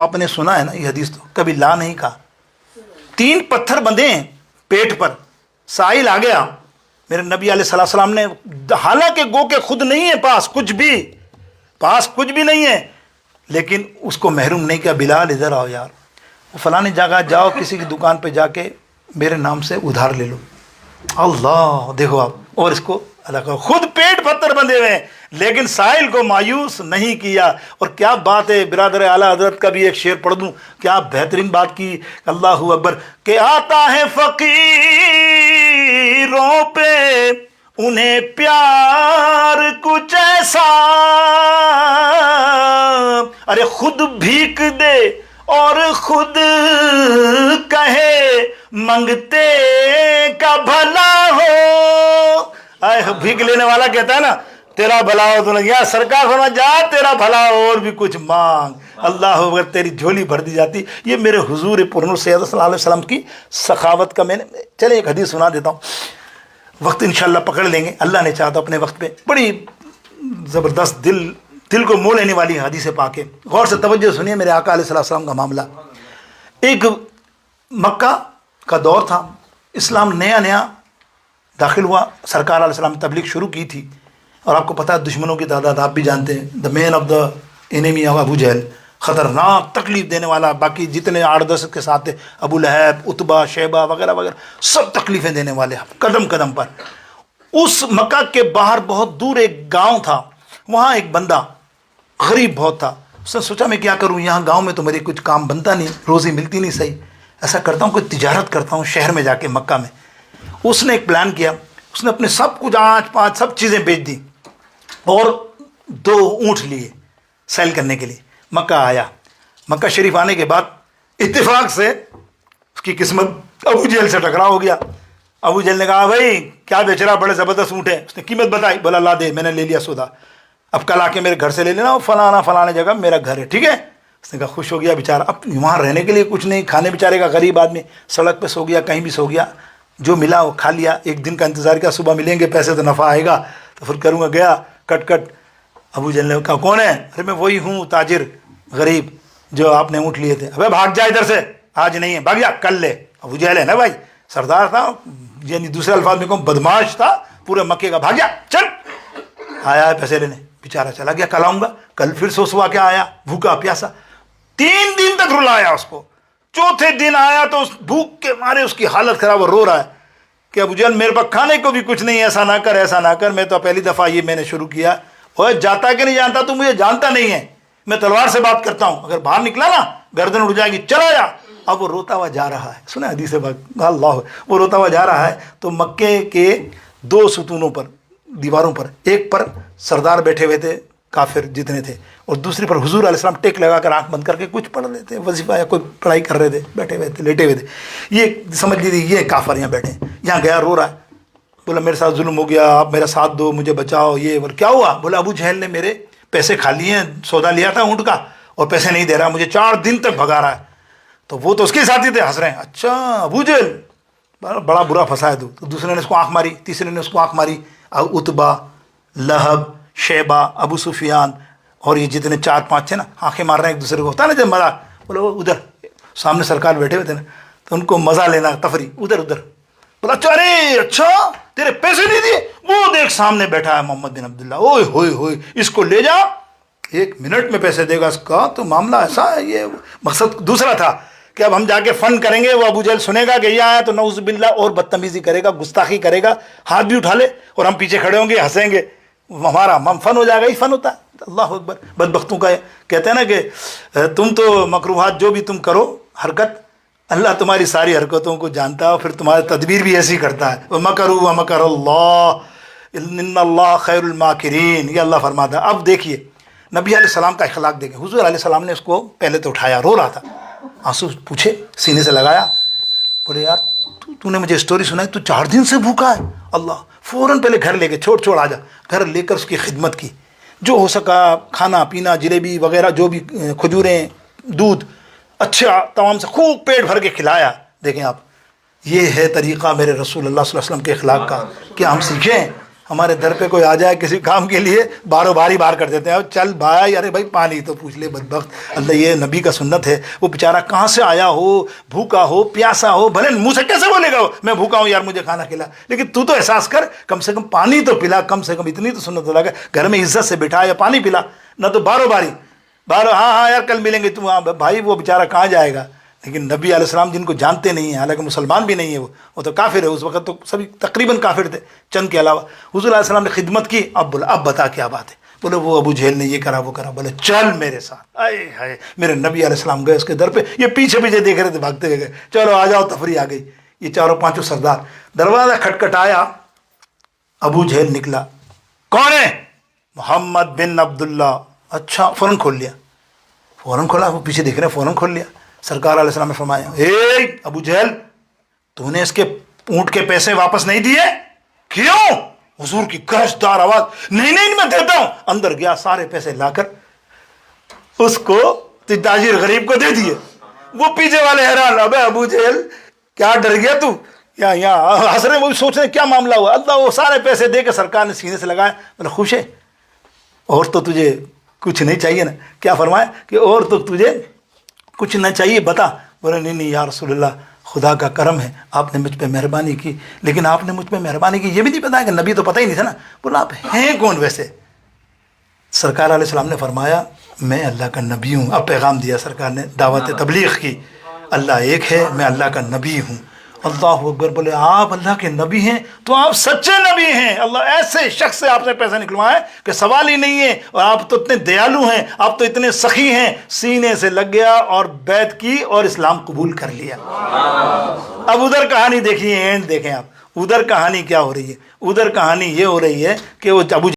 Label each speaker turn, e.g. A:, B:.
A: آپ نے سنا ہے نا یہ حدیث، تو کبھی لا نہیں کہا. 3 پتھر بندھے ہیں پیٹ پر، سائل آ گیا، میرے نبی علیہ السلام نے، حالانکہ گو کہ خود نہیں ہے پاس کچھ بھی نہیں ہے، لیکن اس کو محروم نہیں کیا. بلال ادھر آؤ یار، فلانی جگہ جاؤ، کسی کی دکان پہ جا کے میرے نام سے ادھار لے لو. اللہ دیکھو آپ، اور اس کو اللہ کا خود پیٹ پتھر بندھے ہوئے ہیں، لیکن سائل کو مایوس نہیں کیا. اور کیا بات ہے برادر اعلیٰ حضرت کا بھی ایک شعر پڑھ دوں، کیا بہترین بات کی. اللہ اکبر، کہ آتا ہے فقیروں پہ انہیں پیار کچھ ایسا، ارے خود بھیک دے اور خود کہے منگتے کا بھلا ہو. بھیک لینے والا کہتا ہے نا تیرا بھلا ہو، تو یا سرکار فرما جا تیرا بھلا ہو اور بھی کچھ مانگ، اللہ اکبر، تیری جھولی بھر دی جاتی. یہ میرے حضور پرنور سید صلی اللہ علیہ وسلم کی سخاوت کا میں نے، چلے ایک حدیث سنا دیتا ہوں، وقت انشاءاللہ پکڑ لیں گے اللہ نے چاہا تو اپنے وقت پہ. بڑی زبردست دل کو مو لینے والی حدیث پاک ہے، غور سے توجہ سنیے. میرے آقا علیہ السلام کا معاملہ، ایک مکہ کا دور تھا، اسلام نیا داخل ہوا، سرکار علیہ السلام نے تبلیغ شروع کی تھی، اور آپ کو پتہ ہے دشمنوں کی تعداد آپ بھی جانتے ہیں. دا مین آف دا انیمی آف ابو جہل، خطرناک تکلیف دینے والا، باقی جتنے 8-10 کے ساتھ تھے، ابو لہب، عتبہ، شیبہ وغیرہ وغیرہ، سب تکلیفیں دینے والے قدم قدم پر. اس مکہ کے باہر بہت دور ایک گاؤں تھا، وہاں ایک بندہ غریب بہت تھا. اس نے سوچا میں کیا کروں، یہاں گاؤں میں تو میرے کچھ کام بنتا نہیں، روزی ملتی نہیں صحیح، ایسا کرتا ہوں کوئی تجارت کرتا ہوں شہر میں جا کے مکہ میں. اس نے ایک پلان کیا، اس نے اپنے سب کچھ 8-5 سب چیزیں بیچ دی اور 2 اونٹ لیے سیل کرنے کے لیے. مکہ آیا، مکہ شریف آنے کے بعد اتفاق سے اس کی قسمت ابو جہل سے ٹکرا ہو گیا. ابو جہل نے کہا بھائی کیا بیچ رہا، بڑے زبردست اونٹ ہے. اس نے قیمت بتائی، بولا لا دے، میں نے لے لیا سودا، اب کل آ کے میرے گھر سے لے لینا، فلانا جگہ میرا گھر ہے، ٹھیک ہے. اس نے کہا خوش ہو گیا بیچارہ، اب وہاں رہنے کے لیے کچھ نہیں، کھانے بیچارے کا غریب آدمی، سڑک پہ سو گیا، کہیں بھی سو گیا، جو ملا وہ کھا لیا. ایک دن کا انتظار کیا، صبح ملیں گے پیسے تو نفع آئے گا تو پھر کروں گا. گیا کٹ ابو جہل نے کہا کون ہے، ارے میں وہی ہوں تاجر غریب جو آپ نے اونٹ لیے تھے. ابے بھاگ جا ادھر سے، آج نہیں ہے، بھاگ جا کل لے. ابو جہل ہے نا بھائی، سردار تھا، یعنی دوسرے الفاظ میں کہوں بدماش تھا پورے مکے کا. بھاگ جا چل. آیا ہے پیسے لینے، بیچارہ چلا گیا، کل آؤں گا. کل پھر سوسوا کے آیا، بھوکا پیاسا، 3 دن تک رلایا اس کو. چوتھے دن آیا تو اس بھوک کے مارے اس کی حالت خراب، اور رو رہا ہے کہ ابو جہل میرے پاس کھانے کو بھی کچھ نہیں، ایسا نہ کر ایسا نہ کر، میں تو پہلی دفعہ یہ میں نے شروع کیا. اوے جاتا کہ نہیں جانتا، تو مجھے جانتا نہیں ہے، میں تلوار سے بات کرتا ہوں، اگر باہر نکلا نا گردن اڑ جائے گی، چلا جا. اب وہ روتا ہوا جا رہا ہے، سنا حدیث پاک، اللہ، وہ روتا ہوا جا رہا ہے تو مکے کے 2 ستونوں پر، دیواروں پر، ایک پر سردار بیٹھے ہوئے تھے کافر جتنے تھے، اور دوسری پر حضور علیہ السلام ٹیک لگا کر آنکھ بند کر کے کچھ پڑھ رہے تھے، وظیفہ یا کوئی پڑھائی کر رہے تھے، بیٹھے ہوئے تھے، لیٹے ہوئے تھے. یہ سمجھ لیجیے یہ کافر یہاں بیٹھے ہیں. یہاں گیا رو رہا ہے، بولا میرے ساتھ ظلم ہو گیا، آپ میرا ساتھ دو، مجھے بچاؤ. یہ بولا کیا ہوا، بولا ابو جہل نے میرے پیسے کھا لیے ہیں، سودا لیا تھا اونٹ کا اور پیسے نہیں دے رہا، مجھے 4 دن تک بھگا رہا ہے. تو وہ تو اس کے ساتھی تھے، ہنس رہے ہیں. اچھا ابو جہل بڑا برا پھنسا ہے تو دوسرے نے اس کو آنکھ ماری، تیسرے نے اس کو آنکھ ماری. عتبہ، لہب، شیبہ، ابو سفیان اور یہ جتنے 4-5 تھے نا، آنکھیں مار رہے ہیں ایک دوسرے کو، ہوتا ہے نا جب مزہ. بولا وہ ادھر سامنے سرکار بیٹھے ہوئے تھے نا، تو ان کو مزہ لینا، تفریح، ادھر. بولا اچھا، ارے اچھا تیرے پیسے نہیں دیے، وہ دیکھ سامنے بیٹھا ہے محمد بن عبداللہ، اوئے ہوئے ہوئے، اس کو لے جا، 1 منٹ میں پیسے دے گا. اس کا تو معاملہ ایسا ہے. یہ مقصد دوسرا تھا کہ اب ہم جا کے فن کریں گے، وہ ابو جہل سنے گا کہ یہ آیا تو نعوذ باللہ اور بدتمیزی کرے گا، گستاخی کرے گا، ہاتھ بھی اٹھا لے اور ہم پیچھے کھڑے ہوں گے، ہنسیں گے، ہمارا فن ہو جائے گا. ہی فن ہوتا ہے. اللہ اکبر. بدبختوں کا کہتے ہیں نا کہ تم تو مکروہات جو بھی تم کرو حرکت، اللہ تمہاری ساری حرکتوں کو جانتا ہے اور پھر تمہاری تدبیر بھی ایسی کرتا ہے. وَمَكَرُوا وَمَكَرَ اللَّهُ إِنَّ اللَّهَ خَيْرُ الْمَاكِرِينَ. یہ اللہ فرماتا ہے. اب دیکھیے نبی علیہ السلام کا اخلاق دیکھیں. حضور علیہ السلام نے اس کو پہلے تو اٹھایا، رو رہا تھا، آنسو پوچھے، سینے سے لگایا، بولے یار تو نے مجھے اسٹوری سنائی، تو 4 دن سے بھوکا ہے. اللہ فوراً پہلے گھر لے کے چھوڑ آ جا. گھر لے کر اس کی خدمت کی، جو ہو سکا کھانا پینا، جلیبی وغیرہ جو بھی، کھجوریں، دودھ، اچھا تمام سے خوب پیٹ بھر کے کھلایا. دیکھیں آپ، یہ ہے طریقہ میرے رسول اللہ صلی اللہ علیہ وسلم کے اخلاق کا. کیا ہم سیکھیں؟ ہمارے در پہ کوئی آ جائے کسی کام کے لیے بارو باری بار کر دیتے ہیں، چل بھائی، ارے بھائی پانی تو پوچھ لے بدبخت۔ اللہ، یہ نبی کا سنت ہے۔ وہ بیچارہ کہاں سے آیا ہو، بھوکا ہو پیاسا ہو، بھلے منہ سے کیسے بولے گا میں بھوکا ہوں یار مجھے کھانا کھلا، لیکن تو احساس کر، کم سے کم پانی تو پلا، کم سے کم اتنی تو سنت لگا، گھر میں عزت سے بٹھا یا پانی پلا، نہ تو بارو باری ہاں یار کل ملیں گے تم، ہاں بھائی وہ بیچارہ کہاں جائے گا۔ لیکن نبی علیہ السلام جن کو جانتے نہیں ہیں، حالانکہ مسلمان بھی نہیں ہے، وہ تو کافر ہے، اس وقت تو سبھی تقریباً کافر تھے چند کے علاوہ، حضور علیہ السلام نے خدمت کی۔ اب بولا اب بتا کیا بات ہے؟ بولے وہ ابو جہل نے یہ کرا وہ کرا۔ بولے چل میرے ساتھ۔ آئے ہائے، میرے نبی علیہ السلام گئے اس کے در پہ، یہ پیچھے پیچھے دیکھ رہے تھے، بھاگتے ہوئے گئے، چلو آ جاؤ، تفریح آ گئی۔ یہ چاروں پانچوں سردار، دروازہ کھٹکھٹایا، ابو جہل نکلا۔ کون ہے؟ محمد بن عبداللہ۔ اچھا، فوراً کھول لیا، فوراً کھولا، وہ پیچھے دیکھ رہے ہیں، فوراً کھول لیا۔ سرکار علیہ السلام نے فرمایا، اے ابو جہل، تو نے اس کے اونٹ کے پیسے واپس نہیں دیے؟ کیوں؟ حضور کی گرجدار آواز، نہیں میں دیتا ہوں۔ اندر گیا، سارے پیسے لا کر اس کو تاجر غریب کو دے دیے۔ وہ پیچھے والے حیران، ابے ابو جہل کیا ڈر گیا تو؟ یہاں ہنس رہے، وہ بھی سوچ رہے کیا معاملہ ہوا۔ اللہ، وہ سارے پیسے دے کے سرکار نے سینے سے لگائے۔ بولے خوش ہے؟ اور تو تجھے کچھ نہیں چاہیے نا؟ کیا فرمایا کہ اور تو تجھے کچھ نہ چاہیے، بتا۔ بولے نہیں یا رسول اللہ، خدا کا کرم ہے، آپ نے مجھ پہ مہربانی کی، لیکن آپ نے مجھ پہ مہربانی کی یہ بھی نہیں پتا کہ نبی تو پتہ ہی نہیں تھا نا۔ بولا آپ ہیں کون ویسے؟ سرکار علیہ السلام نے فرمایا میں اللہ کا نبی ہوں۔ اب پیغام دیا سرکار نے، دعوت تبلیغ کی، اللہ ایک ہے، میں اللہ کا نبی ہوں۔ اللہ اکبر۔ بولے آپ اللہ کے نبی ہیں تو آپ سچے نبی ہیں، اللہ ایسے شخص سے آپ نے پیسہ نکلوایا کہ سوال ہی نہیں ہے، اور آپ تو اتنے دیالو ہیں، آپ تو اتنے سخی ہیں۔ سینے سے لگ گیا اور بیعت کی اور اسلام قبول کر لیا۔ اب ادھر کہانی دیکھیے، اینڈ دیکھیں آپ، ادھر کہانی کیا ہو رہی ہے؟ ادھر کہانی یہ ہو رہی ہے کہ وہ ابو